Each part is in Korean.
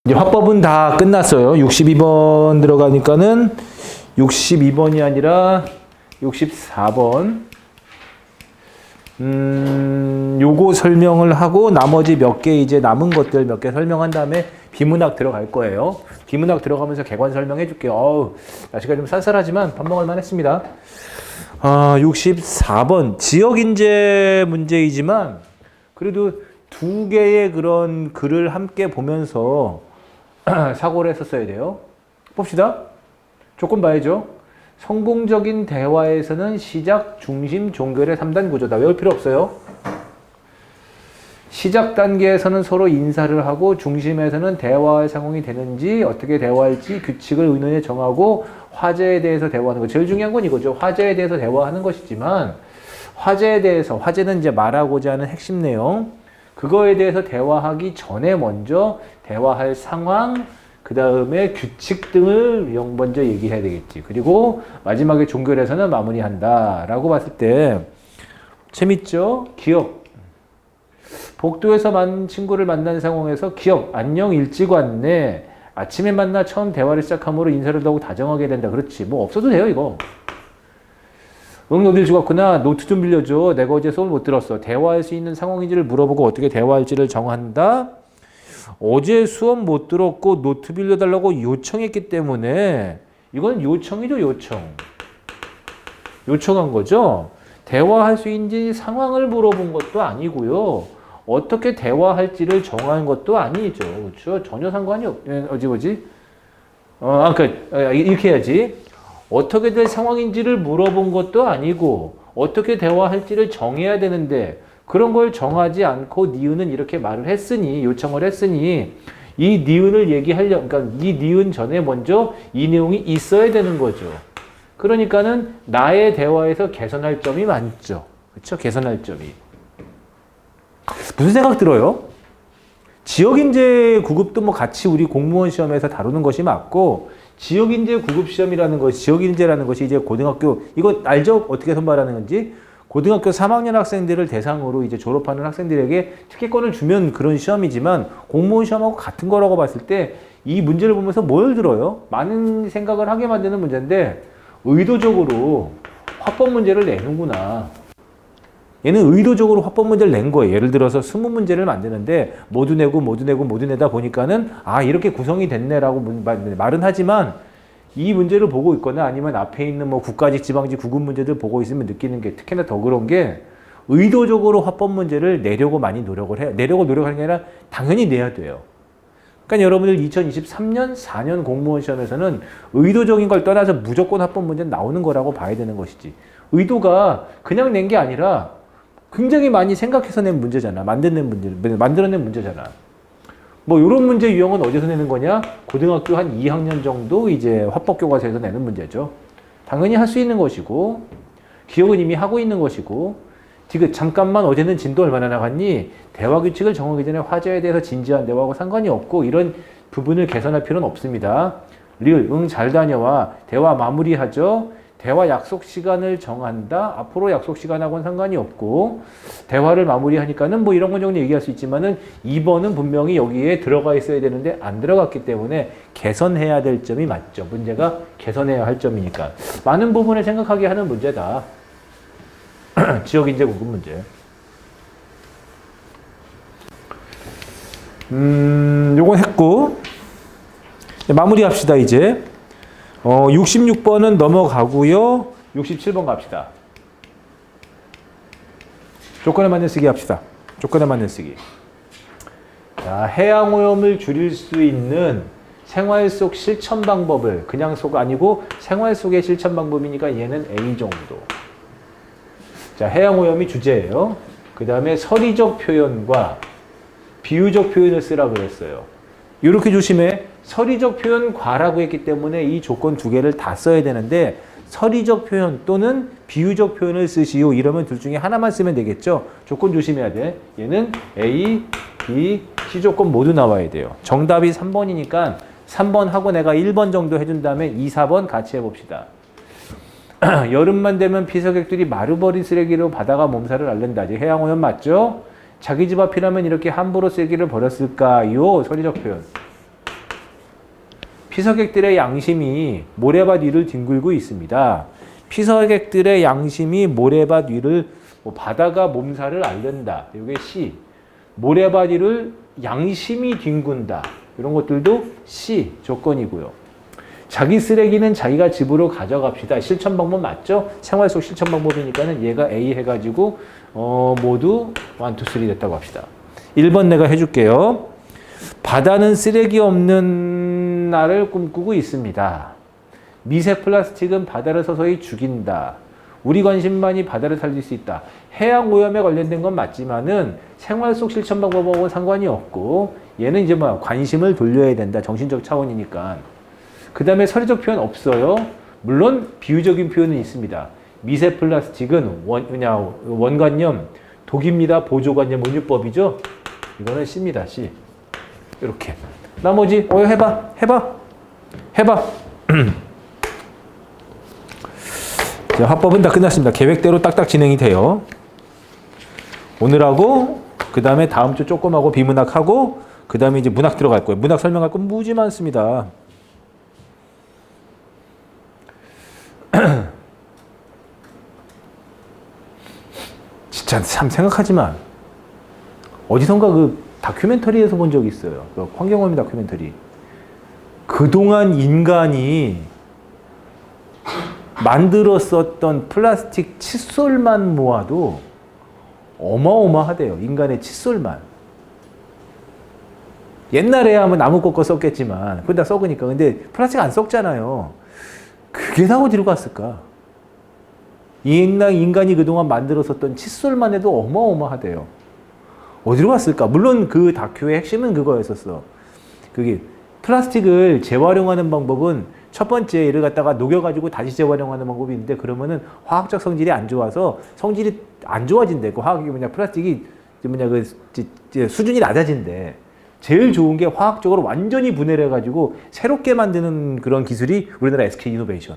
이제 화법은 다 끝났어요. 62번 들어가니까는 62번이 아니라 64번. 요거 설명을 하고 나머지 몇 개 이제 남은 것들 몇 개 설명한 다음에 비문학 들어갈 거예요. 비문학 들어가면서 개관 설명해 줄게요. 어우, 날씨가 좀 쌀쌀하지만 밥 먹을 만 했습니다. 64번. 지역인재 문제이지만 그래도 두 개의 그런 글을 함께 보면서 사고를 했었어야 돼요. 봅시다. 조건 봐야죠. 성공적인 대화에서는 시작, 중심, 종결의 3단 구조다. 외울 필요 없어요. 시작 단계에서는 서로 인사를 하고 중심에서는 대화의 상황이 되는지 어떻게 대화할지 규칙을 의논해 정하고 화제에 대해서 대화하는 거. 제일 중요한 건 이거죠. 화제에 대해서 대화하는 것이지만 화제에 대해서, 화제는 이제 말하고자 하는 핵심 내용, 그거에 대해서 대화하기 전에 먼저 대화할 상황, 그 다음에 규칙 등을 먼저 얘기해야 되겠지. 그리고 마지막에 종결해서는 마무리한다 라고 봤을 때 재밌죠? 기억. 복도에서 친구를 만난 상황에서 기억. 안녕, 일찍 왔네. 아침에 만나 처음 대화를 시작함으로 인사를 하고 다정하게 된다. 그렇지. 뭐 없어도 돼요 이거. 응, 어딜 죽었구나. 노트 좀 빌려줘. 내가 어제 수업 못 들었어. 대화할 수 있는 상황인지를 물어보고 어떻게 대화할지를 정한다. 어제 수업 못 들었고 노트 빌려달라고 요청했기 때문에 이건 요청이죠. 요청한 거죠. 대화할 수 있는지 상황을 물어본 것도 아니고요. 어떻게 대화할지를 정한 것도 아니죠. 그렇죠? 전혀 상관이 이렇게 해야지. 어떻게 될 상황인지를 물어본 것도 아니고 어떻게 대화할지를 정해야 되는데 그런 걸 정하지 않고 니은은 이렇게 말을 했으니, 요청을 했으니 이 니은을 그러니까 이 니은 전에 먼저 이 내용이 있어야 되는 거죠. 그러니까는 나의 대화에서 개선할 점이 많죠. 그렇죠? 개선할 점이. 무슨 생각 들어요? 지역인재 구급도 뭐 같이 우리 공무원 시험에서 다루는 것이 맞고, 지역인재 구급 시험이라는 것이, 지역인재라는 것이 이제 고등학교, 이거 알죠? 어떻게 선발하는 건지? 고등학교 3학년 학생들을 대상으로 이제 졸업하는 학생들에게 특혜권을 주면 그런 시험이지만 공무원 시험하고 같은 거라고 봤을 때 이 문제를 보면서 뭘 들어요? 많은 생각을 하게 만드는 문제인데 의도적으로 화법 문제를 내는구나. 얘는 의도적으로 화법 문제를 낸 거예요. 예를 들어서 20문제를 만드는데 모두 내다 보니까는 이렇게 구성이 됐네라고 말은 하지만 이 문제를 보고 있거나 아니면 앞에 있는 뭐 국가직, 지방직, 구급 문제들 보고 있으면 느끼는 게 특히나 더 그런 게 의도적으로 화법 문제를 내려고 많이 노력을 해요. 내려고 노력하는 게 아니라 당연히 내야 돼요. 그러니까 여러분들 2023년 4년 공무원 시험에서는 의도적인 걸 떠나서 무조건 화법 문제는 나오는 거라고 봐야 되는 것이지. 의도가 그냥 낸 게 아니라 굉장히 많이 생각해서 낸 문제잖아. 만들어낸 문제잖아. 뭐 이런 문제 유형은 어디서 내는 거냐? 고등학교 한 2학년 정도 이제 화법 교과서에서 내는 문제죠. 당연히 할 수 있는 것이고 기억은 이미 하고 있는 것이고 지금 잠깐만 어제는 진도 얼마나 나갔니? 대화 규칙을 정하기 전에 화제에 대해서 진지한 대화하고 상관이 없고 이런 부분을 개선할 필요는 없습니다. 잘 다녀와. 대화 마무리하죠. 대화 약속 시간을 정한다. 앞으로 약속 시간하고는 상관이 없고 대화를 마무리하니까는 뭐 이런 건 정도 얘기할 수 있지만은 2번은 분명히 여기에 들어가 있어야 되는데 안 들어갔기 때문에 개선해야 될 점이 맞죠. 문제가 개선해야 할 점이니까 많은 부분을 생각하게 하는 문제다. 지역인재 구급 문제. 요건 했고 마무리합시다 이제. 66번은 넘어가고요. 67번 갑시다. 조건에 맞는 쓰기 합시다. 조건에 맞는 쓰기. 자, 해양오염을 줄일 수 있는 생활 속 실천 방법을, 그냥 속 아니고 생활 속의 실천 방법이니까 얘는 A 정도. 자, 해양오염이 주제예요. 그 다음에 서리적 표현과 비유적 표현을 쓰라고 그랬어요. 이렇게 조심해. 서리적 표현 과라고 했기 때문에 이 조건 두 개를 다 써야 되는데 서리적 표현 또는 비유적 표현을 쓰시오. 이러면 둘 중에 하나만 쓰면 되겠죠. 조건 조심해야 돼. 얘는 A, B, C 조건 모두 나와야 돼요. 정답이 3번이니까 3번 하고 내가 1번 정도 해준 다음에 2, 4번 같이 해봅시다. 여름만 되면 피서객들이 마루버린 쓰레기로 바다가 몸살을 앓는다. 해양오염 맞죠? 자기 집 앞이라면 이렇게 함부로 쓰레기를 버렸을까요? 서리적 표현. 피서객들의 양심이 모래밭 위를 뒹굴고 있습니다. 피서객들의 양심이 모래밭 위를 바다가 몸살을 앓는다. 이게 C. 모래밭 위를 양심이 뒹군다. 이런 것들도 C 조건이고요. 자기 쓰레기는 자기가 집으로 가져갑시다. 실천 방법 맞죠? 생활 속 실천 방법이니까는 얘가 A 해가지고 모두 1, 2, 3 됐다고 합시다. 1번 내가 해줄게요. 바다는 쓰레기 없는 날을 꿈꾸고 있습니다. 미세 플라스틱은 바다를 서서히 죽인다. 우리 관심만이 바다를 살릴 수 있다. 해양 오염에 관련된 건 맞지만은 생활 속 실천 방법하고는 상관이 없고 얘는 이제 관심을 돌려야 된다. 정신적 차원이니까. 그 다음에 서류적 표현 없어요. 물론 비유적인 표현은 있습니다. 미세 플라스틱은 원관념, 독입니다. 보조관념, 은유법이죠. 이거는 C입니다. C. 이렇게. 나머지 해봐. 자, 화법은 다 끝났습니다. 계획대로 딱딱 진행이 돼요. 오늘하고 그 다음에 다음 주 조금 하고 비문학하고 그 다음에 이제 문학 들어갈 거예요. 문학 설명할 건 무지 많습니다. 진짜 참 생각하지만 어디선가 그 다큐멘터리에서 본 적이 있어요. 그 환경오염 다큐멘터리. 그동안 인간이 만들었었던 플라스틱 칫솔만 모아도 어마어마하대요. 인간의 칫솔만. 옛날에야 뭐 나무 꺾어 썼겠지만 그건 다 썩으니까. 근데 플라스틱 안 썩잖아요. 그게 다 어디로 갔을까? 인간이 그동안 만들었었던 칫솔만 해도 어마어마하대요. 어디로 갔을까? 물론 그 다큐의 핵심은 그거였었어. 그게 플라스틱을 재활용하는 방법은 첫 번째 얘를 갖다가 녹여가지고 다시 재활용하는 방법이 있는데 그러면은 화학적 성질이 안 좋아서 성질이 안 좋아진대. 그 화학이 플라스틱이 수준이 낮아진대. 제일 좋은 게 화학적으로 완전히 분해를 해가지고 새롭게 만드는 그런 기술이 우리나라 SK이노베이션.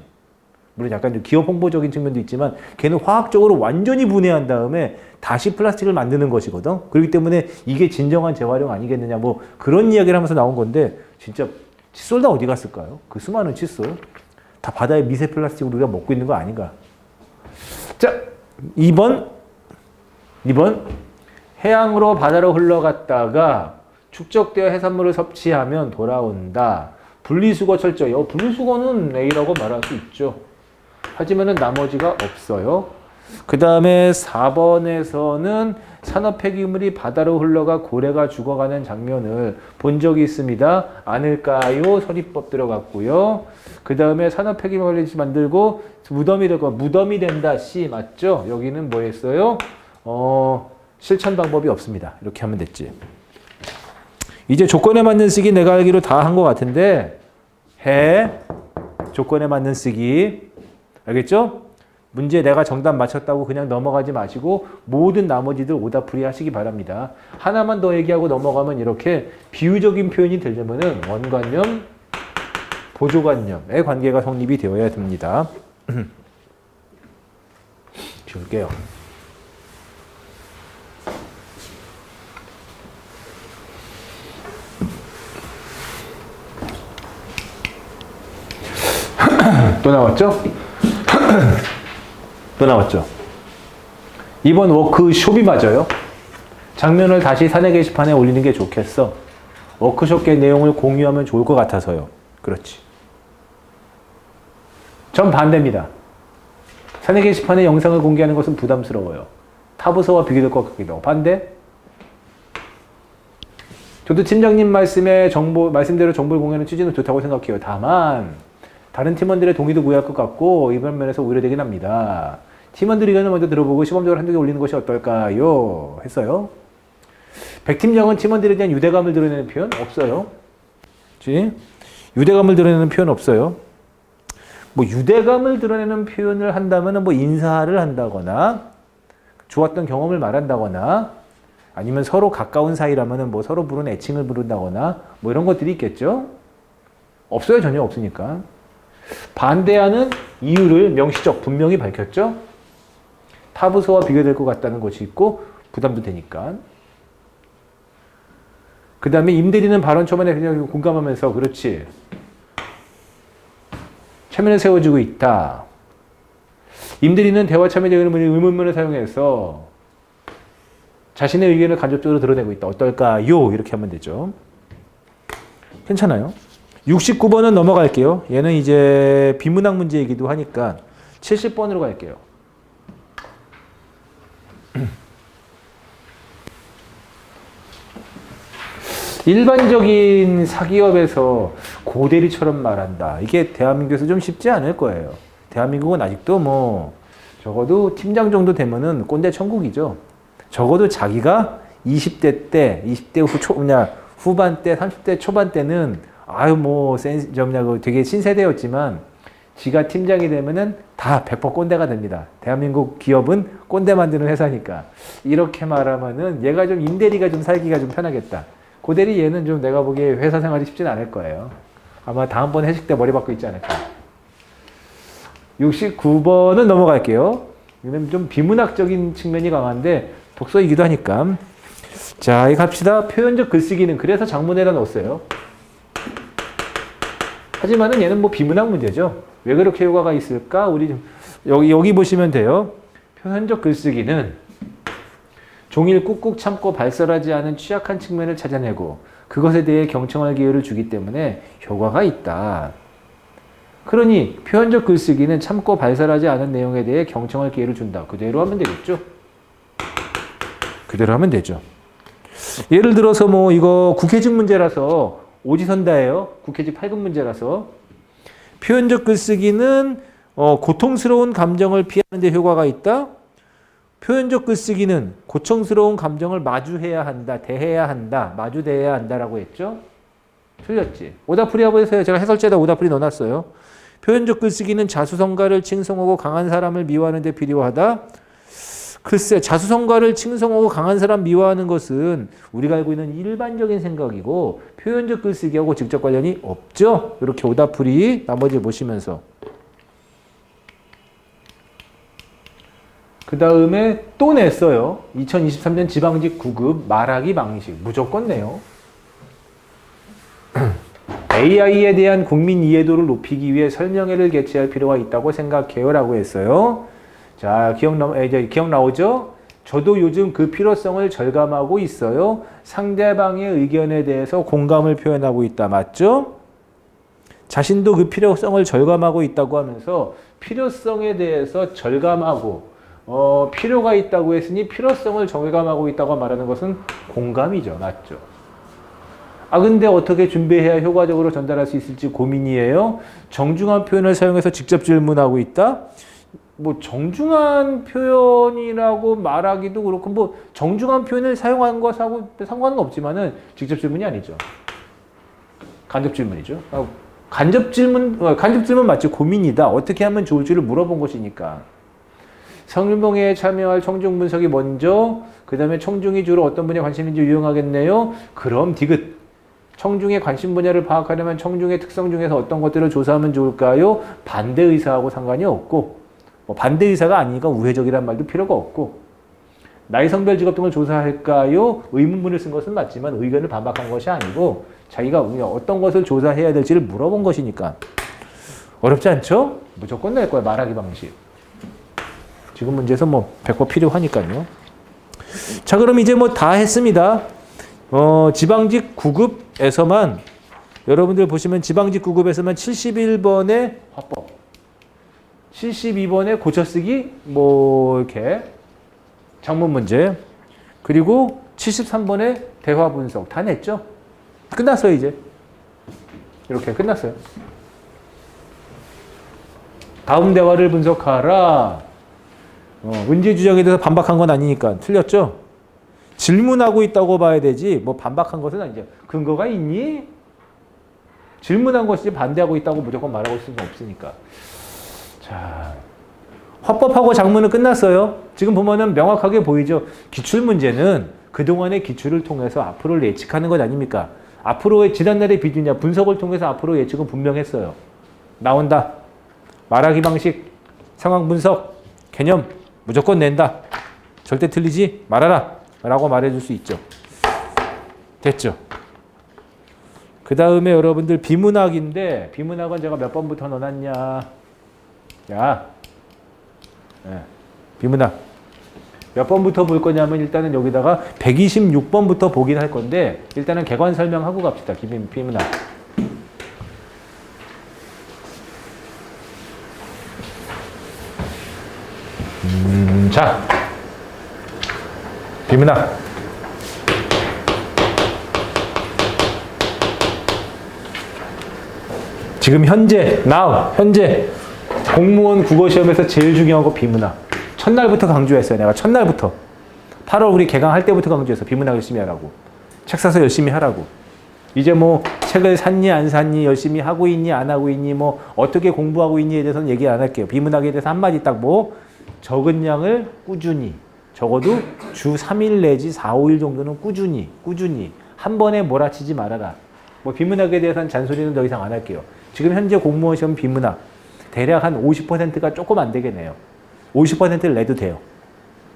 물론 약간 좀 기업 홍보적인 측면도 있지만 걔는 화학적으로 완전히 분해한 다음에 다시 플라스틱을 만드는 것이거든. 그렇기 때문에 이게 진정한 재활용 아니겠느냐 뭐 그런 이야기를 하면서 나온 건데 진짜 칫솔 다 어디 갔을까요? 그 수많은 칫솔. 다 바다의 미세 플라스틱으로 우리가 먹고 있는 거 아닌가. 자, 2번. 해양으로 바다로 흘러갔다가 축적되어 해산물을 섭취하면 돌아온다. 분리수거 철저히. 분리수거는 A라고 말할 수 있죠. 하지만은 나머지가 없어요. 그 다음에 4번에서는 산업 폐기물이 바다로 흘러가 고래가 죽어가는 장면을 본 적이 있습니다. 아닐까요? 서리법 들어갔고요. 그 다음에 산업 폐기물을 만들고 무덤이 된다. C 맞죠? 여기는 뭐 했어요? 실천 방법이 없습니다. 이렇게 하면 됐지. 이제 조건에 맞는 쓰기 내가 알기로 다 한 것 같은데 조건에 맞는 쓰기 알겠죠? 문제 내가 정답 맞췄다고 그냥 넘어가지 마시고 모든 나머지들 오답풀이 하시기 바랍니다. 하나만 더 얘기하고 넘어가면 이렇게 비유적인 표현이 되려면은 원관념, 보조관념의 관계가 성립이 되어야 됩니다. 지울게요. 또 나왔죠? 또 나왔죠? 이번 워크숍이 맞아요. 장면을 다시 사내 게시판에 올리는 게 좋겠어. 워크숍의 내용을 공유하면 좋을 것 같아서요. 그렇지. 전 반대입니다. 사내 게시판에 영상을 공개하는 것은 부담스러워요. 타부서와 비교될 것 같기도 하고. 반대? 저도 팀장님 말씀대로 정보를 공유하는 취지는 좋다고 생각해요. 다만 다른 팀원들의 동의도 구할 것 같고 이번 면에서 오히려 되긴 합니다. 팀원들 의견을 먼저 들어보고 시범적으로 한두 개 올리는 것이 어떨까요? 했어요. 백 팀장은 팀원들에 대한 유대감을 드러내는 표현 없어요. 그치? 유대감을 드러내는 표현 없어요. 뭐 유대감을 드러내는 표현을 한다면 뭐 인사를 한다거나 좋았던 경험을 말한다거나 아니면 서로 가까운 사이라면 뭐 서로 부르는 애칭을 부른다거나 뭐 이런 것들이 있겠죠. 없어요. 전혀 없으니까. 반대하는 이유를 명시적 분명히 밝혔죠. 타부서와 비교될 것 같다는 것이 있고 부담도 되니까. 그 다음에 임대리는 발언 초반에 그냥 공감하면서 그렇지. 체면을 세워주고 있다. 임대리는 대화 참여 제한 의문문을 사용해서 자신의 의견을 간접적으로 드러내고 있다. 어떨까요? 이렇게 하면 되죠. 괜찮아요. 69번은 넘어갈게요. 얘는 이제 비문학 문제이기도 하니까 70번으로 갈게요. 일반적인 사기업에서 고대리처럼 말한다. 이게 대한민국에서 좀 쉽지 않을 거예요. 대한민국은 아직도 뭐 적어도 팀장 정도 되면은 꼰대 천국이죠. 적어도 자기가 20대 때, 20대 후반 때, 30대 초반 때는 아유 뭐 되게 신세대였지만 지가 팀장이 되면은 다 100% 꼰대가 됩니다. 대한민국 기업은 꼰대 만드는 회사니까. 이렇게 말하면은 얘가 좀 임대리가 좀 살기가 좀 편하겠다. 고대리 얘는 좀 내가 보기에 회사 생활이 쉽진 않을 거예요. 아마 다음번 회식 때 머리 박고 있지 않을까. 69번은 넘어갈게요. 이건 좀 비문학적인 측면이 강한데 독서이기도 하니까. 자, 이거 갑시다. 표현적 글쓰기는 그래서 장문에다 넣었어요. 하지만은 얘는 뭐 비문학 문제죠. 왜 그렇게 효과가 있을까? 우리 여기 보시면 돼요. 표현적 글쓰기는 종일 꾹꾹 참고 발설하지 않은 취약한 측면을 찾아내고 그것에 대해 경청할 기회를 주기 때문에 효과가 있다. 그러니 표현적 글쓰기는 참고 발설하지 않은 내용에 대해 경청할 기회를 준다. 그대로 하면 되겠죠? 그대로 하면 되죠. 예를 들어서 뭐 이거 국회직 문제라서 오지선다예요. 국회직 8급 문제라서 표현적 글쓰기는 고통스러운 감정을 피하는 데 효과가 있다. 표현적 글쓰기는 고통스러운 감정을 마주해야 한다. 대해야 한다. 마주대해야 한다라고 했죠. 틀렸지. 오다풀이하고 해서요. 제가 해설제에다 오다풀이 넣어놨어요. 표현적 글쓰기는 자수성가를 칭송하고 강한 사람을 미워하는 데 필요하다. 글쎄, 자수성가를 칭송하고 강한 사람 미워하는 것은 우리가 알고 있는 일반적인 생각이고 표현적 글쓰기하고 직접 관련이 없죠. 이렇게 오다풀이 나머지 보시면서. 그 다음에 또 냈어요. 2023년 지방직 9급 말하기 방식. 무조건 내요. AI에 대한 국민 이해도를 높이기 위해 설명회를 개최할 필요가 있다고 생각해요. 라고 했어요. 자, 기억 나오죠? 저도 요즘 그 필요성을 절감하고 있어요. 상대방의 의견에 대해서 공감을 표현하고 있다. 맞죠? 자신도 그 필요성을 절감하고 있다고 하면서 필요성에 대해서 절감하고 필요가 있다고 했으니 필요성을 절감하고 있다고 말하는 것은 공감이죠. 맞죠? 근데 어떻게 준비해야 효과적으로 전달할 수 있을지 고민이에요. 정중한 표현을 사용해서 직접 질문하고 있다. 뭐 정중한 표현이라고 말하기도 그렇고 뭐 정중한 표현을 사용한 것하고 상관은 없지만은 직접 질문이 아니죠. 간접 질문이죠. 간접 질문 맞지. 고민이다. 어떻게 하면 좋을지를 물어본 것이니까. 성일봉에 참여할 청중 분석이 먼저, 그 다음에 청중이 주로 어떤 분야에 관심인지 유용하겠네요. 그럼 디귿. 청중의 관심 분야를 파악하려면 청중의 특성 중에서 어떤 것들을 조사하면 좋을까요? 반대 의사하고 상관이 없고, 반대 의사가 아니니까 우회적이란 말도 필요가 없고, 나이 성별 직업 등을 조사할까요? 의문문을 쓴 것은 맞지만 의견을 반박한 것이 아니고 자기가 어떤 것을 조사해야 될지를 물어본 것이니까 어렵지 않죠? 무조건 낼 거야. 말하기 방식. 지금 문제에서 100% 필요하니까요. 자, 그럼 이제 다 했습니다. 지방직 9급에서만 여러분들 보시면 지방직 9급에서만 71번의 화법, 72번의 고쳐쓰기 이렇게 장문 문제, 그리고 73번의 대화 분석 다 냈죠? 끝났어요. 이제 이렇게 끝났어요. 다음 대화를 분석하라. 문제 주장에 대해서 반박한 건 아니니까 틀렸죠? 질문하고 있다고 봐야 되지 반박한 것은 아니죠. 근거가 있니? 질문한 것이지 반대하고 있다고 무조건 말하고 있을 수는 없으니까. 자, 화법하고 장문은 끝났어요. 지금 보면은 명확하게 보이죠. 기출문제는 그동안의 기출을 통해서 앞으로를 예측하는 것 아닙니까? 앞으로의 지난날의 비디오냐 분석을 통해서 앞으로 예측은 분명했어요. 나온다. 말하기 방식, 상황 분석, 개념 무조건 낸다. 절대 틀리지 말아라 라고 말해줄 수 있죠. 됐죠? 그 다음에 여러분들 비문학인데 비문학은 제가 몇 번부터 넣어놨냐. 자, 네, 비문학 몇 번부터 볼 거냐면 일단은 여기다가 126번부터 보긴 할 건데 일단은 개관 설명하고 갑시다. 비문학. 자, 비문학. 지금 현재 공무원 국어시험에서 제일 중요한 거 비문학. 첫날부터 강조했어요. 내가 첫날부터 8월 우리 개강할 때부터 강조했어. 비문학 열심히 하라고. 책 사서 열심히 하라고. 이제 뭐 책을 샀니 안 샀니 열심히 하고 있니 안 하고 있니 뭐 어떻게 공부하고 있니에 대해서는 얘기 안 할게요. 비문학에 대해서 한마디 딱 뭐 적은 양을 꾸준히 적어도 주 3일 내지 4, 5일 정도는 꾸준히 한 번에 몰아치지 말아라. 뭐 비문학에 대해서는 잔소리는 더 이상 안 할게요. 지금 현재 공무원 시험 비문학 대략 한 50%가 조금 안 되겠네요. 50%를 내도 돼요.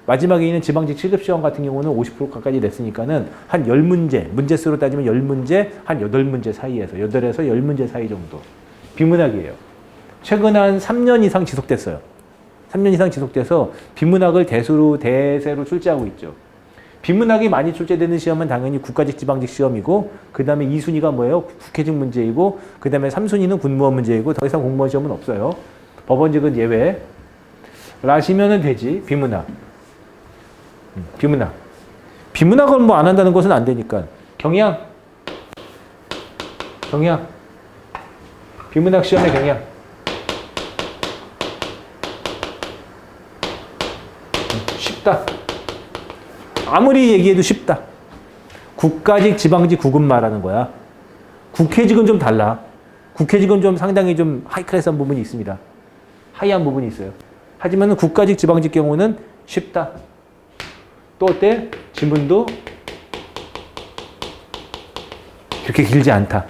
마지막에 있는 지방직 7급 시험 같은 경우는 50% 가까이 냈으니까는 한 10문제, 문제수로 따지면 10문제, 한 8문제 사이에서 8에서 10문제 사이 정도. 비문학이에요. 최근 한 3년 이상 지속됐어요. 3년 이상 지속돼서 비문학을 대세로 출제하고 있죠. 비문학이 많이 출제되는 시험은 당연히 국가직 지방직 시험이고 그 다음에 2순위가 뭐예요? 국회직 문제이고 그 다음에 3순위는 군무원 문제이고 더 이상 공무원 시험은 없어요. 법원직은 예외. 라시면은 되지. 비문학. 비문학을 뭐 안 한다는 것은 안 되니까. 경향. 비문학 시험의 경향. 쉽다. 아무리 얘기해도 쉽다. 국가직, 지방직, 구급 말하는 거야. 국회직은 좀 달라. 국회직은 좀 상당히 좀 하이클래스한 부분이 있습니다. 하이한 부분이 있어요. 하지만 국가직, 지방직 경우는 쉽다. 또 어때? 지문도 그렇게 길지 않다.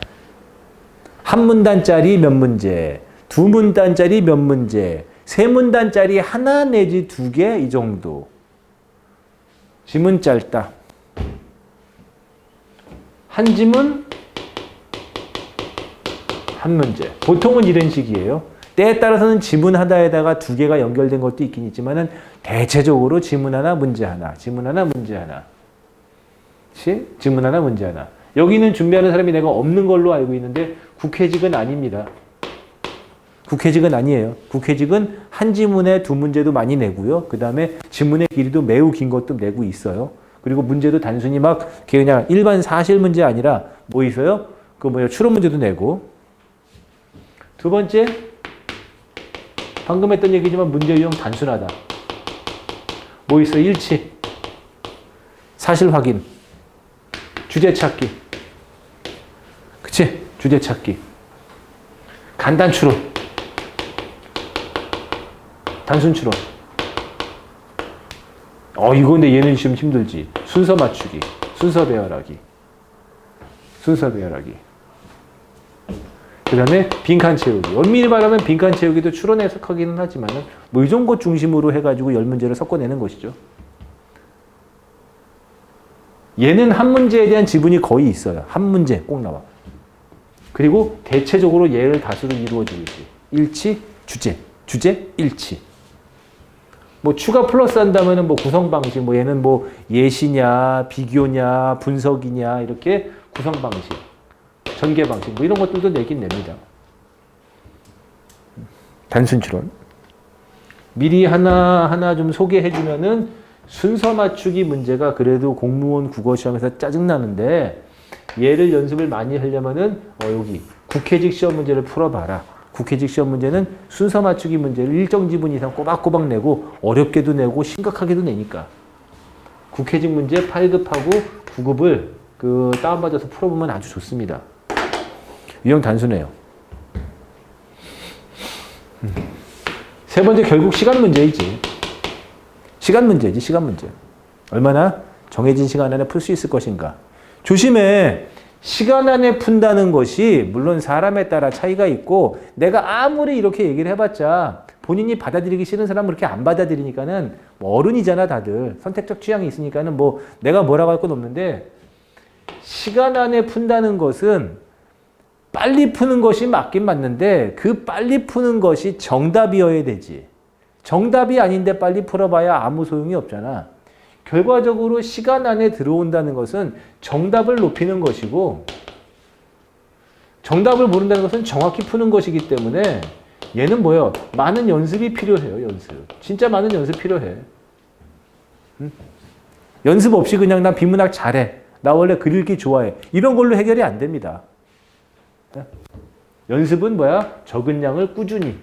한 문단짜리 몇 문제, 두 문단짜리 몇 문제, 세 문단짜리 하나 내지 두 개 이 정도. 지문 짧다. 한 지문, 한 문제. 보통은 이런 식이에요. 때에 따라서는 지문 하나에다가 두 개가 연결된 것도 있긴 있지만은 대체적으로 지문 하나, 문제 하나, 지문 하나, 문제 하나. 그치? 지문 하나, 문제 하나. 여기는 준비하는 사람이 내가 없는 걸로 알고 있는데 국회직은 아닙니다. 국회직은 아니에요. 국회직은 한 지문에 두 문제도 많이 내고요. 그 다음에 지문의 길이도 매우 긴 것도 내고 있어요. 그리고 문제도 단순히 막 그냥 일반 사실 문제 아니라 뭐 있어요? 추론 문제도 내고. 두 번째, 방금 했던 얘기지만 문제 유형 단순하다. 뭐 있어? 일치, 사실 확인, 주제 찾기. 그치? 주제 찾기. 간단 추론. 단순 추론. 이거 근데 얘는 좀 힘들지. 순서 맞추기, 순서 배열하기. 그 다음에 빈칸 채우기. 엄밀히 말하면 빈칸 채우기도 추론 해석하기는 하지만은 뭐 이 정도 중심으로 해가지고 10문제를 섞어내는 것이죠. 얘는 한 문제에 대한 지분이 거의 있어요. 한 문제 꼭 나와. 그리고 대체적으로 얘를 다수로 이루어지고 있지. 일치, 주제, 일치. 뭐 추가 플러스 한다면은 뭐 구성 방식, 뭐 얘는 뭐 예시냐, 비교냐, 분석이냐 이렇게 구성 방식, 전개 방식 뭐 이런 것들도 내긴 냅니다. 단순 추론. 미리 하나 좀 소개해주면은 순서 맞추기 문제가 그래도 공무원 국어 시험에서 짜증 나는데 얘를 연습을 많이 하려면은 여기 국회직 시험 문제를 풀어봐라. 국회직 시험 문제는 순서 맞추기 문제를 일정 지분 이상 꼬박꼬박 내고 어렵게도 내고 심각하게도 내니까 국회직 문제 8급하고 9급을 다운받아서 풀어보면 아주 좋습니다. 유형 단순해요. 세 번째 결국 시간 문제이지. 시간 문제지. 얼마나 정해진 시간 안에 풀 수 있을 것인가. 조심해. 시간 안에 푼다는 것이 물론 사람에 따라 차이가 있고 내가 아무리 이렇게 얘기를 해봤자 본인이 받아들이기 싫은 사람은 그렇게 안 받아들이니까는 뭐 어른이잖아 다들. 선택적 취향이 있으니까는 뭐 내가 뭐라고 할 건 없는데 시간 안에 푼다는 것은 빨리 푸는 것이 맞긴 맞는데 그 빨리 푸는 것이 정답이어야 되지. 정답이 아닌데 빨리 풀어봐야 아무 소용이 없잖아. 결과적으로 시간 안에 들어온다는 것은 정답을 높이는 것이고 정답을 모른다는 것은 정확히 푸는 것이기 때문에 얘는 뭐예요? 많은 연습이 필요해요. 연습. 진짜 많은 연습 필요해. 응? 연습 없이 그냥 나 비문학 잘해. 나 원래 글 읽기 좋아해. 이런 걸로 해결이 안 됩니다. 연습은 뭐야? 적은 양을 꾸준히.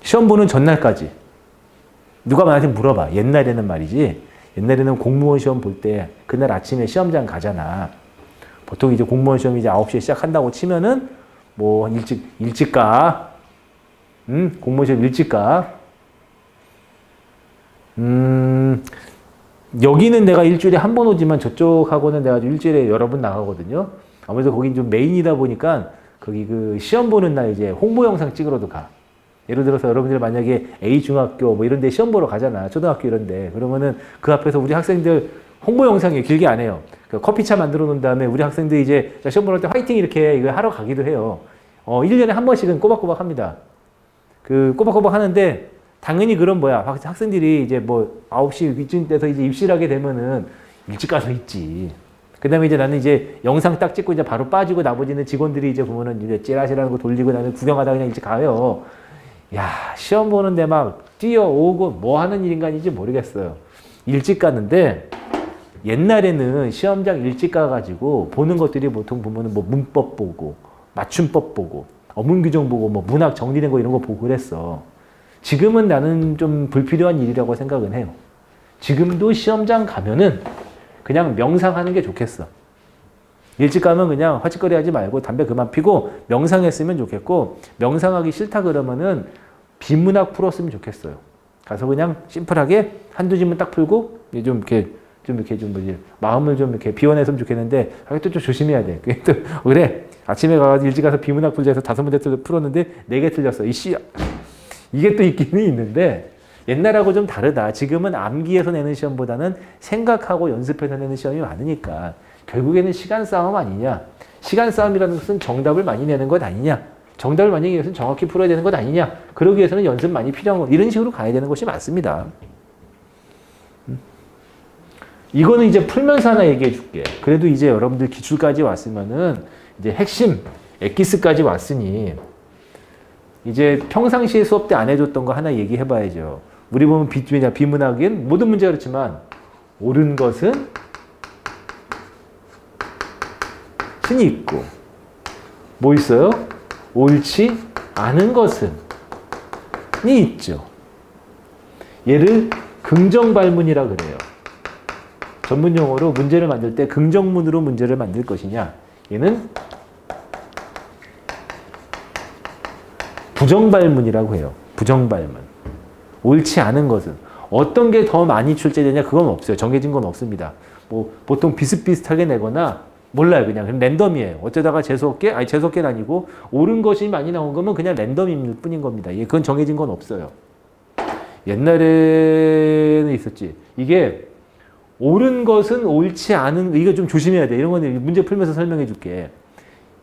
시험 보는 전날까지. 누가 나한테 물어봐. 옛날에는 말이지. 옛날에는 공무원 시험 볼 때 그날 아침에 시험장 가잖아. 보통 이제 공무원 시험이 이제 9시에 시작한다고 치면은 뭐 일찍 가. 공무원 시험 일찍 가. 여기는 내가 일주일에 한 번 오지만 저쪽하고는 내가 일주일에 여러 번 나가거든요. 아무래도 거긴 좀 메인이다 보니까 거기 그 시험 보는 날 이제 홍보 영상 찍으러도 가. 예를 들어서 여러분들 만약에 A 중학교 뭐 이런 데 시험 보러 가잖아. 초등학교 이런 데. 그러면은 그 앞에서 우리 학생들 홍보 영상이 길게 안 해요. 그 커피차 만들어 놓은 다음에 우리 학생들이 이제 시험 보러 때 화이팅 이렇게 이거 하러 가기도 해요. 1년에 한 번씩은 꼬박꼬박 합니다. 그 꼬박꼬박 하는데 당연히 그런 뭐야. 학생들이 이제 뭐 9시 이쯤 돼서 이제 입시를 하게 되면은 일찍 가서 있지. 그 다음에 이제 나는 이제 영상 딱 찍고 이제 바로 빠지고 나머지는 직원들이 이제 보면은 이제 찌라시라는 거 돌리고 나는 구경하다 그냥 일찍 가요. 야, 시험 보는데 막 뛰어오고 뭐 하는 일인가인지 모르겠어요. 일찍 가는데 옛날에는 시험장 일찍 가가지고 보는 것들이 보통 보면은 뭐 문법 보고 맞춤법 보고 어문 규정 보고 뭐 문학 정리된 거 이런 거 보고 그랬어. 지금은 나는 좀 불필요한 일이라고 생각은 해요. 지금도 시험장 가면은 그냥 명상하는 게 좋겠어. 일찍 가면 그냥 화직거리 하지 말고 담배 그만 피고 명상했으면 좋겠고 명상하기 싫다 그러면은 비문학 풀었으면 좋겠어요. 가서 그냥 심플하게 한두 질문 딱 풀고 좀 뭐지 마음을 좀 이렇게 비워냈으면 좋겠는데 또 좀 조심해야 돼. 또 그래 아침에 가서 일찍 가서 비문학 풀자 해서 5문제 풀었는데 4개 틀렸어. 이게 또 있기는 있는데 옛날하고 좀 다르다. 지금은 암기해서 내는 시험보다는 생각하고 연습해서 내는 시험이 많으니까 결국에는 시간 싸움 아니냐. 시간 싸움이라는 것은 정답을 많이 내는 것 아니냐. 정답을 많이 내기 위해서는 정확히 풀어야 되는 것 아니냐. 그러기 위해서는 연습 많이 필요한 것. 이런 식으로 가야 되는 것이 맞습니다. 이거는 이제 풀면서 하나 얘기해 줄게. 그래도 이제 여러분들 기출까지 왔으면은 이제 핵심, 엑기스까지 왔으니 이제 평상시에 수업 때 안 해줬던 거 하나 얘기해 봐야죠. 우리 보면 비문학인 모든 문제가 그렇지만 옳은 것은 신이 있고 뭐 있어요? 옳지 않은 것은 이 있죠. 얘를 긍정발문이라 그래요. 전문 용어로 문제를 만들 때 긍정문으로 문제를 만들 것이냐. 얘는 부정발문이라고 해요. 부정발문. 옳지 않은 것은. 어떤 게 더 많이 출제되냐 그건 없어요. 정해진 건 없습니다. 뭐 보통 비슷비슷하게 내거나 몰라요. 그냥 랜덤이에요. 어쩌다가 재수없게는 아니고 옳은 것이 많이 나온 거면 그냥 랜덤일 뿐인 겁니다. 그건 정해진 건 없어요. 옛날에는 있었지. 이게 옳은 것은 옳지 않은 이거 좀 조심해야 돼. 이런 건 문제 풀면서 설명해 줄게.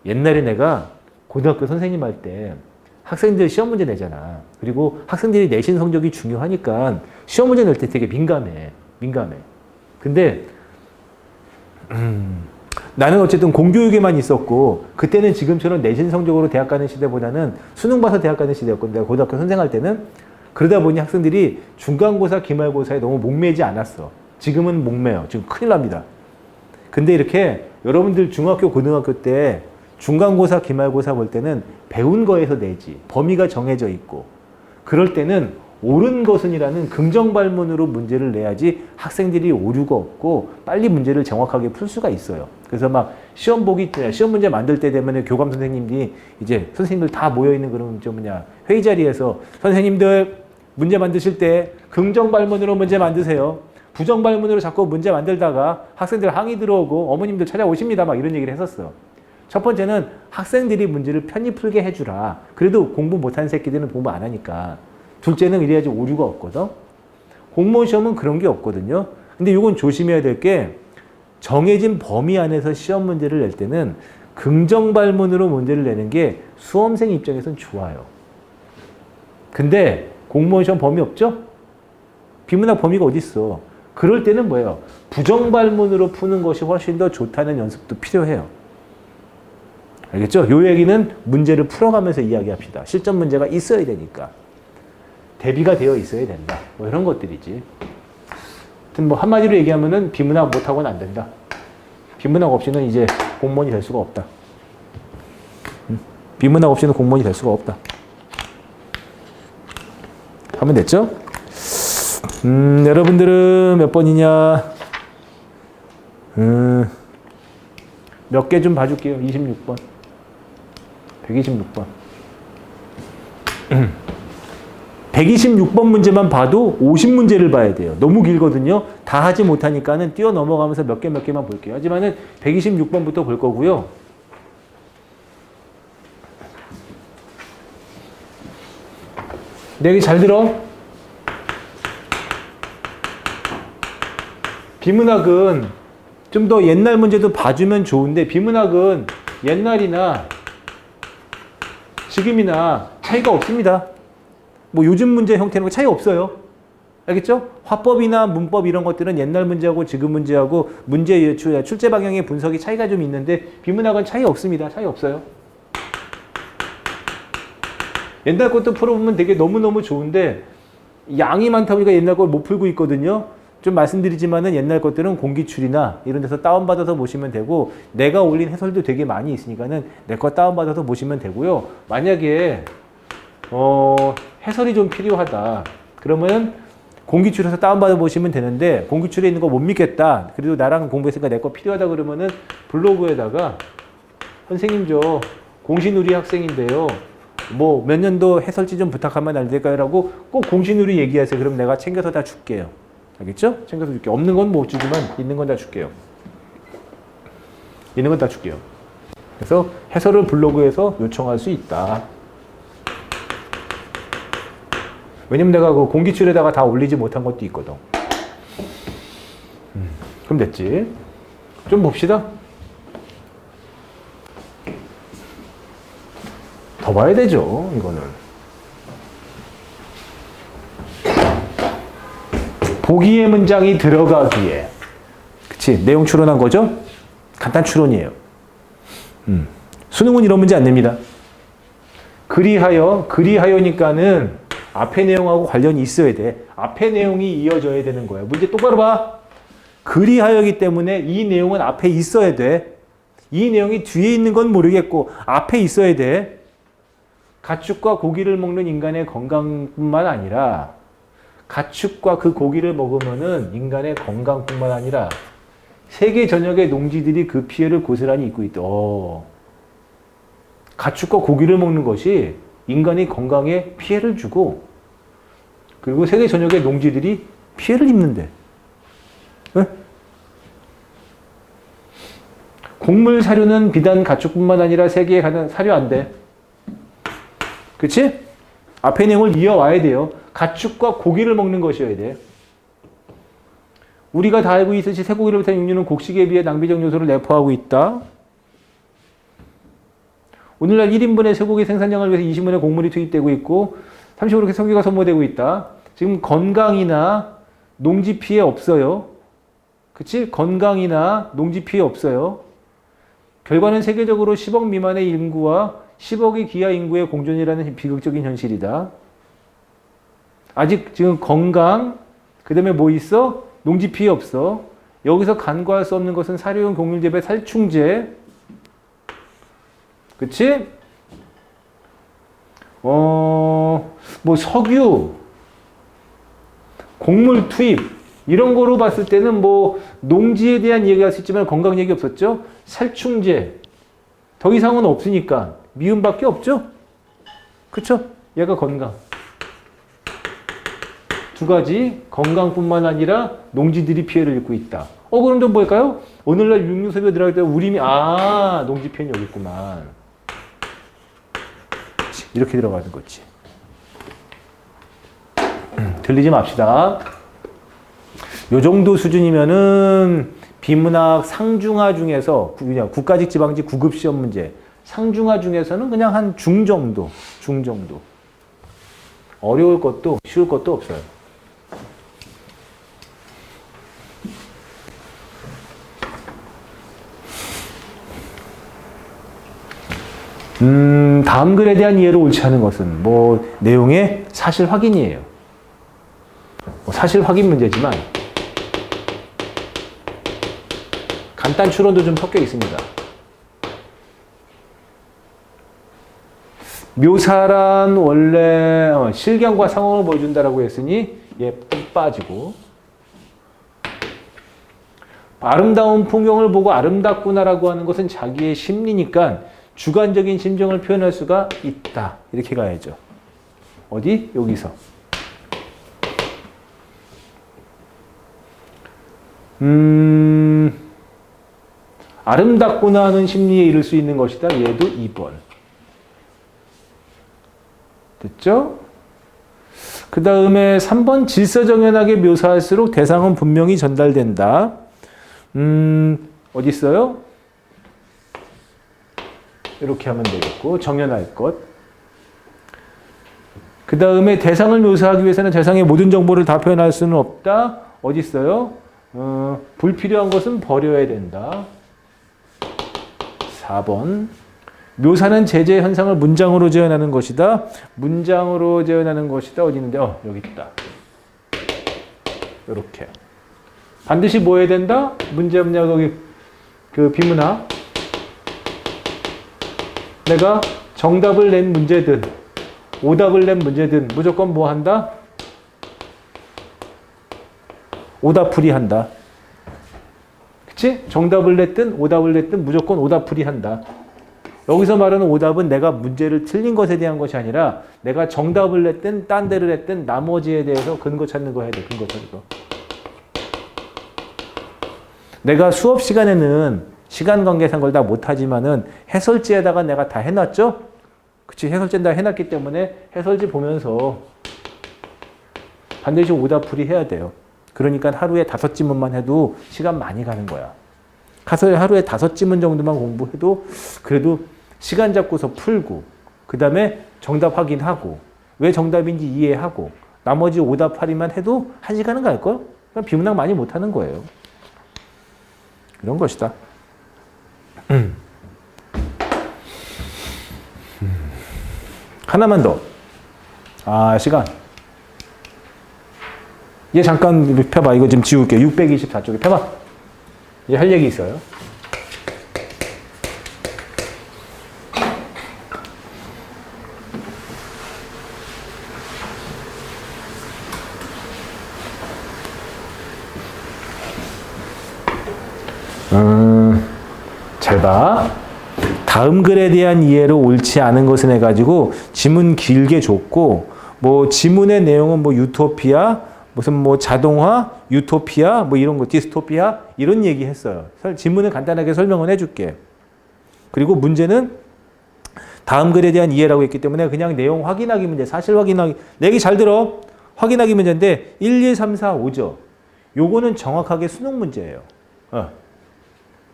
옛날에 내가 고등학교 선생님 할 때 학생들 시험 문제 내잖아. 그리고 학생들이 내신 성적이 중요하니까 시험 문제 낼 때 되게 민감해. 근데 나는 어쨌든 공교육에만 있었고 그때는 지금처럼 내신 성적으로 대학 가는 시대보다는 수능 봐서 대학 가는 시대였거든. 내가 고등학교 선생할 때는. 그러다 보니 학생들이 중간고사, 기말고사에 너무 목매지 않았어. 지금은 목매요. 지금 큰일 납니다. 근데 이렇게 여러분들 중학교, 고등학교 때 중간고사, 기말고사 볼 때는 배운 거에서 내지. 범위가 정해져 있고. 그럴 때는 옳은 것은이라는 긍정발문으로 문제를 내야지 학생들이 오류가 없고 빨리 문제를 정확하게 풀 수가 있어요. 그래서 막 시험 문제 만들 때 되면 교감 선생님들이 이제 선생님들 다 모여있는 그런 회의 자리에서 선생님들 문제 만드실 때 긍정발문으로 문제 만드세요. 부정발문으로 자꾸 문제 만들다가 학생들 항의 들어오고 어머님들 찾아오십니다. 막 이런 얘기를 했었어. 첫 번째는 학생들이 문제를 편히 풀게 해주라. 그래도 공부 못하는 새끼들은 공부 안 하니까. 둘째는 이래야지 오류가 없거든. 공무원 시험은 그런 게 없거든요. 근데 이건 조심해야 될 게 정해진 범위 안에서 시험 문제를 낼 때는 긍정 발문으로 문제를 내는 게 수험생 입장에서는 좋아요. 근데 공무원 시험 범위 없죠? 비문학 범위가 어디 있어? 그럴 때는 뭐예요? 부정 발문으로 푸는 것이 훨씬 더 좋다는 연습도 필요해요. 알겠죠? 요 얘기는 문제를 풀어가면서 이야기합시다. 실전 문제가 있어야 되니까. 대비가 되어 있어야 된다. 뭐 이런 것들이지. 하여튼 뭐 한마디로 얘기하면은 비문학 못하고는 안 된다. 비문학 없이는 이제 공무원이 될 수가 없다. 비문학 없이는 공무원이 될 수가 없다. 하면 됐죠? 여러분들은 몇 번이냐? 몇 개 좀 봐줄게요. 26번. 126번. 126번 문제만 봐도 50문제를 봐야 돼요. 너무 길거든요. 다 하지 못하니까는 뛰어 넘어가면서 몇 개만 볼게요. 하지만은 126번부터 볼 거고요. 내 얘기 잘 들어. 비문학은 좀 더 옛날 문제도 봐주면 좋은데 비문학은 옛날이나 지금이나 차이가 없습니다. 뭐 요즘 문제 형태는 차이 없어요. 알겠죠? 화법이나 문법 이런 것들은 옛날 문제하고 지금 문제하고 문제 출제 방향의 분석이 차이가 좀 있는데 비문학은 차이 없습니다. 차이 없어요. 옛날 것도 풀어보면 되게 너무너무 좋은데 양이 많다 보니까 옛날 걸 못 풀고 있거든요. 좀 말씀드리지만은 옛날 것들은 공기출이나 이런 데서 다운받아서 보시면 되고 내가 올린 해설도 되게 많이 있으니까는 내 거 다운받아서 보시면 되고요. 만약에 해설이 좀 필요하다. 그러면 공기출에서 다운받아 보시면 되는데 공기출에 있는 거 못 믿겠다. 그래도 나랑 공부했으니까 내 거 필요하다 그러면은 블로그에다가 선생님 저 공신우리 학생인데요. 뭐 몇 년도 해설지 좀 부탁하면 안 될까요? 라고 꼭 공신우리 얘기하세요. 그럼 내가 챙겨서 다 줄게요. 알겠죠? 챙겨서 줄게요. 없는 건 못 주지만 있는 건 다 줄게요. 있는 건 다 줄게요. 그래서 해설을 블로그에서 요청할 수 있다. 왜냐면 내가 그 공기출에다가 다 올리지 못한 것도 있거든. 그럼 됐지. 좀 봅시다. 더 봐야 되죠, 이거는. 보기의 문장이 들어가기에. 그치? 내용 추론한 거죠? 간단 추론이에요. 수능은 이런 문제 안 냅니다. 그리하여니까는 앞에 내용하고 관련이 있어야 돼. 앞에 내용이 이어져야 되는 거야. 문제 똑바로 봐. 그리하여기 때문에 이 내용은 앞에 있어야 돼. 이 내용이 뒤에 있는 건 모르겠고 앞에 있어야 돼. 가축과 고기를 먹는 인간의 건강뿐만 아니라 가축과 그 고기를 먹으면은 인간의 건강뿐만 아니라 세계 전역의 농지들이 그 피해를 고스란히 입고 있다. 가축과 고기를 먹는 것이 인간의 건강에 피해를 주고 그리고 세계 전역의 농지들이 피해를 입는데 네? 곡물 사료는 비단 가축뿐만 아니라 세계에 가는 사료 안 돼. 그치? 앞에 내용을 이어와야 돼요. 가축과 고기를 먹는 것이어야 돼. 우리가 다 알고 있듯이 쇠고기를 비롯한 육류는 곡식에 비해 낭비적 요소를 내포하고 있다. 오늘날 1인분의 쇠고기 생산량을 위해서 20원의 곡물이 투입되고 있고 30원의 석유가 소모되고 있다. 지금 건강이나 농지 피해 없어요. 그치? 건강이나 농지 피해 없어요. 결과는 세계적으로 10억 미만의 인구와 10억의 기하 인구의 공존이라는 비극적인 현실이다. 아직 지금 건강, 그 다음에 뭐 있어? 농지 피해 없어. 여기서 간과할 수 없는 것은 사료용 곡물 재배 살충제. 그치? 뭐 석유, 곡물 투입 이런 거로 봤을 때는 뭐 농지에 대한 얘기가 할 수 있지만 건강 얘기 없었죠? 살충제 더 이상은 없으니까 미움밖에 없죠? 그쵸? 얘가 건강. 두 가지 건강뿐만 아니라 농지들이 피해를 입고 있다. 그럼 좀 뭘까요? 오늘날 육류 소비가 들어갈 때 우림이 농지 피해는 여기 있구만. 이렇게 들어가는 거지. 들리지 맙시다. 요 정도 수준이면은 비문학 상중하 중에서 그냥 국가직 지방직 구급 시험 문제 상중하 중에서는 그냥 한 중 정도. 어려울 것도 쉬울 것도 없어요. 다음 글에 대한 이해를 옳지 않은 것은 뭐 내용의 사실 확인이에요. 뭐 사실 확인 문제지만 간단 추론도 좀 섞여 있습니다. 묘사란 원래 실경과 상황을 보여준다라고 했으니 얘 빠지고 아름다운 풍경을 보고 아름답구나라고 하는 것은 자기의 심리니까 주관적인 심정을 표현할 수가 있다. 이렇게 가야죠. 어디? 여기서. 아름답구나 하는 심리에 이를 수 있는 것이다. 얘도 2번. 됐죠? 그 다음에 3번 질서정연하게 묘사할수록 대상은 분명히 전달된다. 어디 있어요? 이렇게 하면 되겠고 정연할 것. 그 다음에 대상을 묘사하기 위해서는 대상의 모든 정보를 다 표현할 수는 없다. 어디 있어요? 불필요한 것은 버려야 된다. 4번 묘사는 제재 현상을 문장으로 재현하는 것이다. 문장으로 재현하는 것이다. 어디 있는데? 여기 있다. 이렇게. 반드시 뭐 해야 된다? 문제 없냐? 거기 그 비문학. 내가 정답을 낸 문제든 오답을 낸 문제든 무조건 뭐 한다? 오답풀이 한다. 그치? 정답을 냈든 오답을 냈든 무조건 오답풀이 한다. 여기서 말하는 오답은 내가 문제를 틀린 것에 대한 것이 아니라 내가 정답을 냈든 딴 데를 했든 나머지에 대해서 근거 찾는 거 해야 돼. 근거 찾는 거. 내가 수업 시간에는 시간 관계상 걸 다 못하지만은 해설지에다가 내가 다 해놨죠? 그치? 해설지는 다 해놨기 때문에 해설지 보면서 반드시 오답풀이 해야 돼요. 그러니까 하루에 5지문만 해도 시간 많이 가는 거야. 하루에 5지문 정도만 공부해도 그래도 시간 잡고서 풀고 그 다음에 정답 확인하고 왜 정답인지 이해하고 나머지 오답하리만 해도 1시간은 갈걸? 그럼 비문학 많이 못하는 거예요. 이런 것이다. 하나만 더. 시간. 얘 잠깐 펴봐. 이거 좀 지울게. 624쪽에 펴봐. 얘 할 얘기 있어요. 잘 봐. 다음 글에 대한 이해를 옳지 않은 것은 해가지고 지문 길게 줬고 뭐 지문의 내용은 뭐 유토피아 무슨 뭐 자동화 유토피아 뭐 이런 거 디스토피아 이런 얘기 했어요. 지문을 간단하게 설명을 해줄게. 그리고 문제는 다음 글에 대한 이해라고 했기 때문에 그냥 내용 확인하기 문제 사실 확인하기 내 얘기 잘 들어. 확인하기 문제인데 1, 2, 3, 4, 5죠. 요거는 정확하게 수능 문제예요.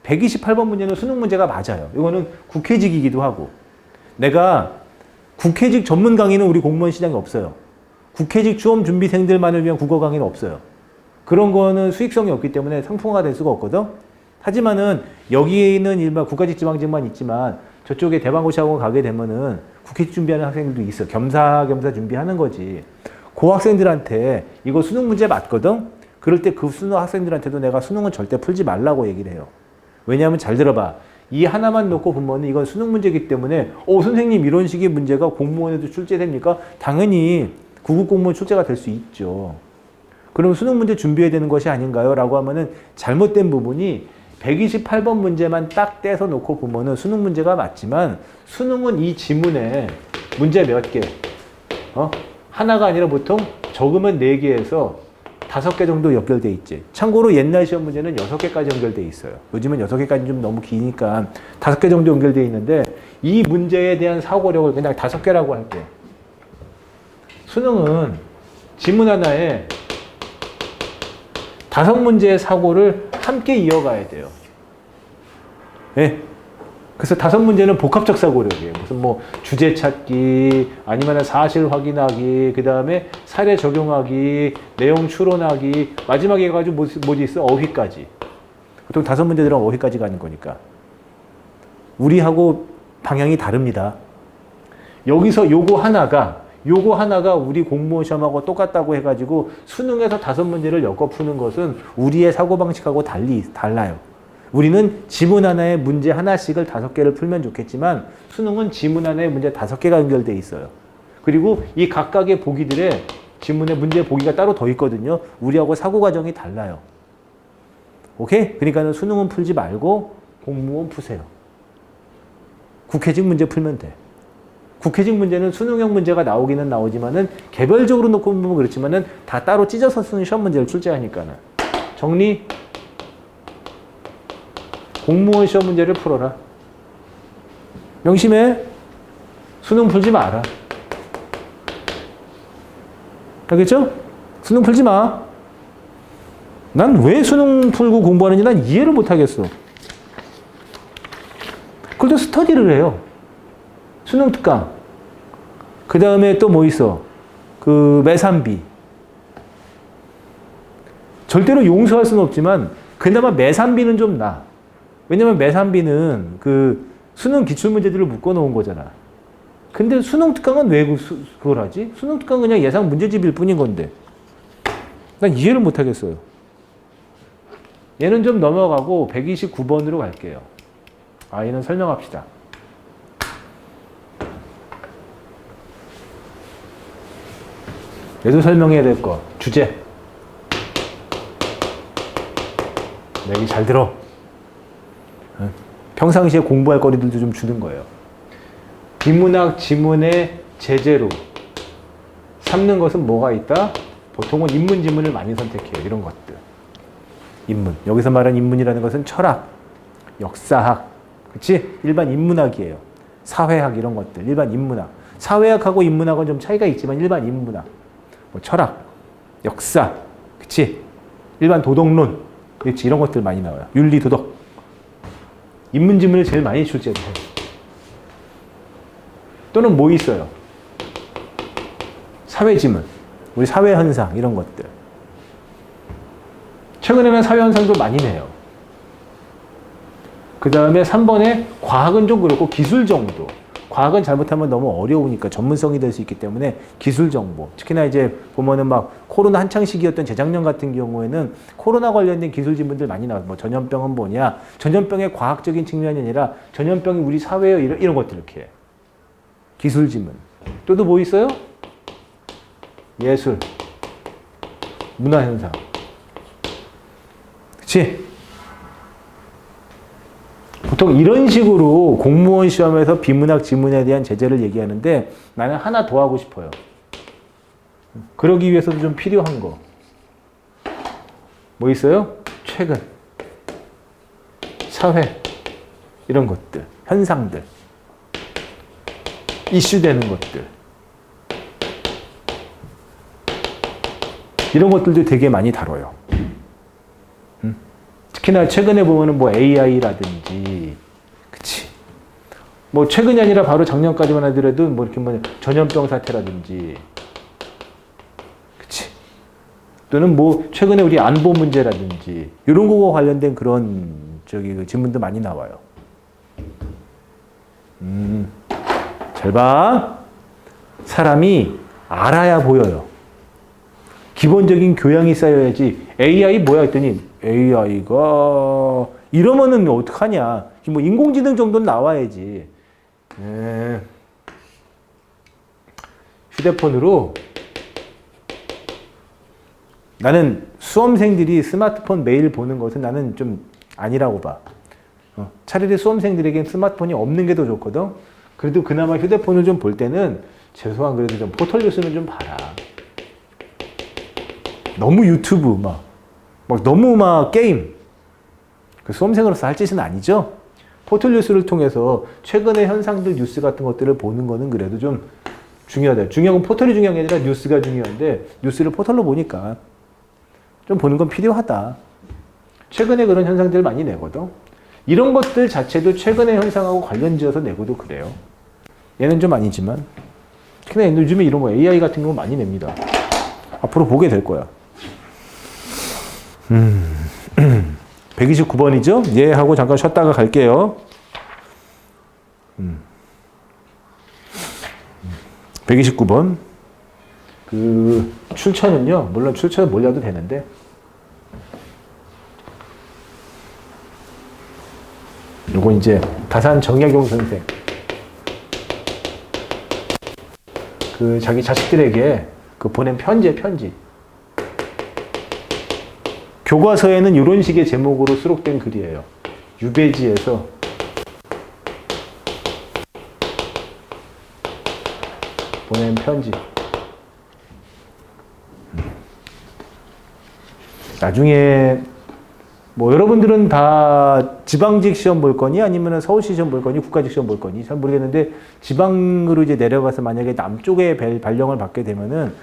128번 문제는 수능 문제가 맞아요. 이거는 국회직이기도 하고. 내가 국회직 전문 강의는 우리 공무원 시장에 없어요. 국회직 시험 준비생들만을 위한 국어 강의는 없어요. 그런 거는 수익성이 없기 때문에 상품화가 될 수가 없거든. 하지만은 여기에 있는 일반 국가직 지방직만 있지만 저쪽에 대방고시학원 가게 되면은 국회직 준비하는 학생들도 있어. 겸사겸사 준비하는 거지. 그 학생들한테 이거 수능 문제 맞거든. 그럴 때 그 수능 학생들한테도 내가 수능은 절대 풀지 말라고 얘기를 해요. 왜냐하면 잘 들어봐. 이 하나만 놓고 보면 이건 수능 문제이기 때문에 선생님 이런 식의 문제가 공무원에도 출제됩니까? 당연히 구급 공무원 출제가 될 수 있죠. 그럼 수능 문제 준비해야 되는 것이 아닌가요? 라고 하면은 잘못된 부분이 128번 문제만 딱 떼서 놓고 보면은 수능 문제가 맞지만 수능은 이 지문에 문제 몇 개? 하나가 아니라 보통 적으면 4개에서 5개 정도 연결돼 있지. 참고로 옛날 시험 문제는 6개까지 연결돼 있어요. 요즘은 6개까지 좀 너무 기니까 5개 정도 연결돼 있는데 이 문제에 대한 사고력을 그냥 5개라고 할게. 수능은 지문 하나에 5문제의 사고를 함께 이어가야 돼요. 예. 그래서 5문제는 복합적 사고력이에요. 무슨 뭐 주제 찾기, 아니면 사실 확인하기, 그 다음에 사례 적용하기, 내용 추론하기, 마지막에 해가지고 뭐지 있어? 어휘까지. 보통 5문제들은 어휘까지 가는 거니까. 우리하고 방향이 다릅니다. 여기서 요거 하나가 우리 공무원 시험하고 똑같다고 해가지고 수능에서 5문제를 엮어 푸는 것은 우리의 사고방식하고 달라요. 우리는 지문 하나에 문제 하나씩을 5개를 풀면 좋겠지만 수능은 지문 하나에 문제 5개가 연결돼 있어요. 그리고 이 각각의 보기들의 지문에 문제 보기가 따로 더 있거든요. 우리하고 사고 과정이 달라요. 오케이? 그러니까는 수능은 풀지 말고 공무원 푸세요. 국회직 문제 풀면 돼. 국회직 문제는 수능형 문제가 나오기는 나오지만은 개별적으로 놓고 보면 그렇지만은 다 따로 찢어서 쓰는 시험 문제를 출제하니까는. 정리. 공무원 시험 문제를 풀어라. 명심해. 수능 풀지 마라. 알겠죠? 수능 풀지 마. 난 왜 수능 풀고 공부하는지 난 이해를 못 하겠어. 그래도 스터디를 해요. 수능 특강. 그 다음에 또 뭐 있어? 그 매산비. 절대로 용서할 수는 없지만 그나마 매산비는 좀 나. 왜냐면 매산비는 그 수능 기출문제들을 묶어놓은 거잖아. 근데 수능 특강은 왜 그걸 하지? 수능 특강은 그냥 예상 문제집일 뿐인 건데. 난 이해를 못 하겠어요. 얘는 좀 넘어가고 129번으로 갈게요. 얘는 설명합시다. 얘도 설명해야 될 거. 주제. 내 얘기 잘 들어. 평상시에 공부할 거리들도 좀 주는 거예요. 비문학 지문의 제재로 삼는 것은 뭐가 있다? 보통은 인문 지문을 많이 선택해요. 이런 것들. 인문. 여기서 말하는 인문이라는 것은 철학, 역사학, 그치? 일반 인문학이에요. 사회학 이런 것들. 일반 인문학. 사회학하고 인문학은 좀 차이가 있지만 일반 인문학. 뭐 철학, 역사, 그치? 일반 도덕론, 그치? 이런 것들 많이 나와요. 윤리, 도덕. 인문지문을 제일 많이 출제를 해요. 또는 뭐 있어요? 사회지문, 우리 사회현상 이런 것들. 최근에는 사회현상도 많이 내요. 그 다음에 3번에 과학은 좀 그렇고 기술 정도. 과학은 잘못하면 너무 어려우니까 전문성이 될 수 있기 때문에 기술 정보. 특히나 이제 보면은 막 코로나 한창 시기였던 재작년 같은 경우에는 코로나 관련된 기술 지문들 많이 나와요. 뭐 전염병은 뭐냐? 전염병의 과학적인 측면이 아니라 전염병이 우리 사회에 이런 것들 이렇게. 기술 지문. 또 뭐 있어요? 예술. 문화 현상. 그치? 보통 이런 식으로 공무원 시험에서 비문학 지문에 대한 제재를 얘기하는데 나는 하나 더 하고 싶어요. 그러기 위해서도 좀 필요한 거. 뭐 있어요? 최근. 사회. 이런 것들. 현상들. 이슈되는 것들. 이런 것들도 되게 많이 다뤄요. 특히나 최근에 보면은 뭐 AI라든지, 그치. 뭐 최근이 아니라 바로 작년까지만 하더라도 뭐 이렇게 뭐 전염병 사태라든지, 그치. 또는 뭐 최근에 우리 안보 문제라든지, 이런 거와 관련된 그런 그 질문도 많이 나와요. 잘 봐. 사람이 알아야 보여요. 기본적인 교양이 쌓여야지. AI 뭐야 했더니 AI가 이러면은 어떡하냐. 뭐 인공지능 정도는 나와야지. 휴대폰으로 나는 수험생들이 스마트폰 매일 보는 것은 나는 좀 아니라고 봐. 차라리 수험생들에겐 스마트폰이 없는 게 더 좋거든. 그래도 그나마 휴대폰을 좀 볼 때는 최소한 그래도 좀 포털뉴스는 좀 봐라. 너무 유튜브 막 너무 게임. 그 수험생으로서 할 짓은 아니죠. 포털뉴스를 통해서 최근의 현상들 뉴스 같은 것들을 보는 거는 그래도 좀 중요하다. 중요한 건 포털이 중요한 게 아니라 뉴스가 중요한데 뉴스를 포털로 보니까 좀 보는 건 필요하다. 최근에 그런 현상들 많이 내거든. 이런 것들 자체도 최근의 현상하고 관련지어서 내고도 그래요. 얘는 좀 아니지만 특히나 요즘에 이런 거 AI 같은 거 많이 냅니다. 앞으로 보게 될 거야. 129번이죠? 예 하고 잠깐 쉬었다가 갈게요. 129번. 그 출처는요. 물론 출처는 몰라도 되는데 요거 이제 다산 정약용 선생 그 자기 자식들에게 그 보낸 편지. 교과서에는 이런 식의 제목으로 수록된 글이에요. 유배지에서 보낸 편지. 나중에 뭐 여러분들은 다 지방직 시험 볼 거니 아니면 서울시 시험 볼 거니 국가직 시험 볼 거니 잘 모르겠는데 지방으로 이제 내려가서 만약에 남쪽에 발령을 받게 되면은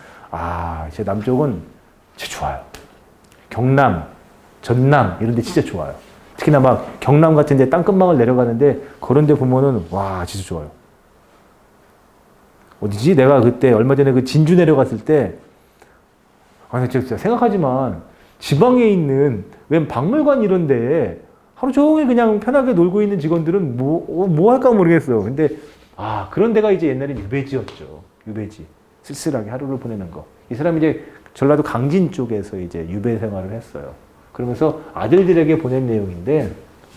제 남쪽은 진짜 좋아요. 경남, 전남 이런 데 진짜 좋아요. 특히나 막 경남 같은 데 땅끝마을 내려가는데 그런 데 보면은 와 진짜 좋아요. 어디지? 내가 그때 얼마 전에 그 진주 내려갔을 때 진짜 생각하지만 지방에 있는 웬 박물관 이런 데에 하루 종일 그냥 편하게 놀고 있는 직원들은 뭐 할까 모르겠어. 근데 그런 데가 이제 옛날에 유배지였죠. 유배지. 쓸쓸하게 하루를 보내는 거. 이 사람이 이제 전라도 강진 쪽에서 이제 유배 생활을 했어요. 그러면서 아들들에게 보낸 내용인데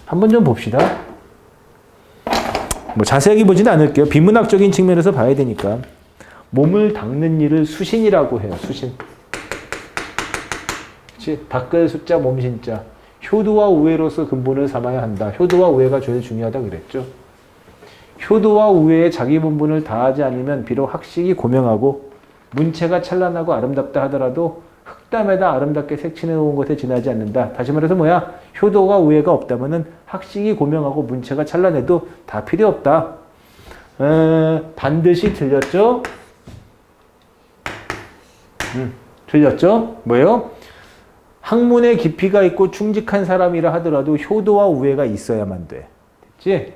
한번 좀 봅시다. 뭐 자세하게 보지는 않을게요. 비문학적인 측면에서 봐야 되니까. 몸을 닦는 일을 수신이라고 해요. 수신. 닦을 숫자 몸신자. 효도와 우애로서 근본을 삼아야 한다. 효도와 우애가 제일 중요하다 그랬죠. 효도와 우애에 자기 본분을 다하지 않으면 비록 학식이 고명하고 문체가 찬란하고 아름답다 하더라도 흙담에다 아름답게 색칠해 놓은 것에 지나지 않는다. 다시 말해서 효도와 우애가 없다면은 학식이 고명하고 문체가 찬란해도 다 필요 없다. 반드시 틀렸죠? 틀렸죠? 뭐예요? 학문의 깊이가 있고 충직한 사람이라 하더라도 효도와 우애가 있어야만 돼. 됐지?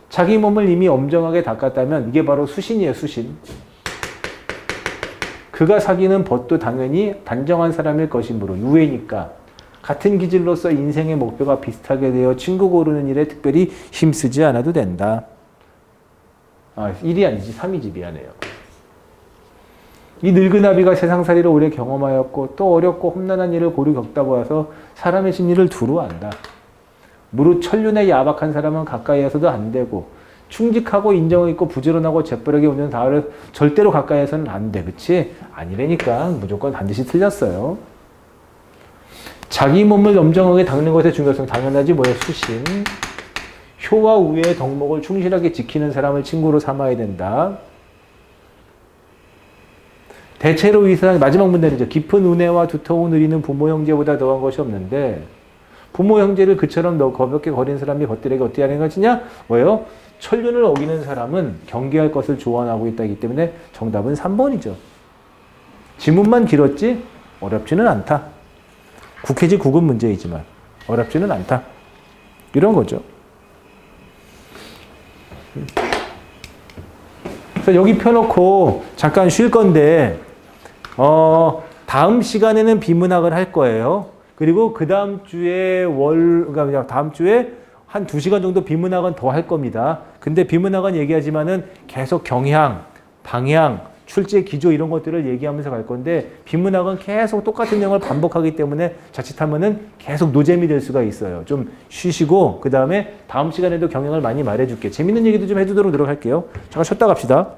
자기 몸을 이미 엄정하게 닦았다면 이게 바로 수신이에요, 수신. 그가 사귀는 벗도 당연히 단정한 사람일 것이므로 우애니까 같은 기질로서 인생의 목표가 비슷하게 되어 친구 고르는 일에 특별히 힘쓰지 않아도 된다. 1이 아니지 3이지 미안해요. 이 늙은 아비가 세상살이를 오래 경험하였고 또 어렵고 험난한 일을 고루 겪다 보아서 사람의 심리를 두루 안다. 무릇 천륜에 야박한 사람은 가까이에서도 안 되고 충직하고 인정 있고 부지런하고 재빠르게 웃는 다를 절대로 가까이에서는 안 돼. 그치? 아니라니까 무조건 반드시 틀렸어요. 자기 몸을 엄정하게 닦는 것의 중요성 당연하지 뭐예요? 수신. 효와 우애의 덕목을 충실하게 지키는 사람을 친구로 삼아야 된다. 대체로 이 세상 마지막 문단이죠. 깊은 은혜와 두터운 의리는 부모 형제보다 더한 것이 없는데 부모 형제를 그처럼 거볍게 거린 사람이 벗들에게 어떻게 하는 것이냐? 뭐예요? 천륜을 어기는 사람은 경계할 것을 조언하고 있다기 때문에 정답은 3번이죠. 지문만 길었지 어렵지는 않다. 국회지 국은 문제이지만 어렵지는 않다. 이런 거죠. 그래서 여기 펴놓고 잠깐 쉴 건데 다음 시간에는 비문학을 할 거예요. 그리고 그 다음 주에 그러니까 다음 주에 한 2시간 정도 비문학은 더 할 겁니다. 근데 비문학은 얘기하지만은 계속 경향, 방향, 출제 기조 이런 것들을 얘기하면서 갈 건데 비문학은 계속 똑같은 내용을 반복하기 때문에 자칫하면은 계속 노잼이 될 수가 있어요. 좀 쉬시고 그 다음에 다음 시간에도 경향을 많이 말해줄게. 재밌는 얘기도 좀 해주도록 노력할게요. 잠깐 쉬었다 갑시다.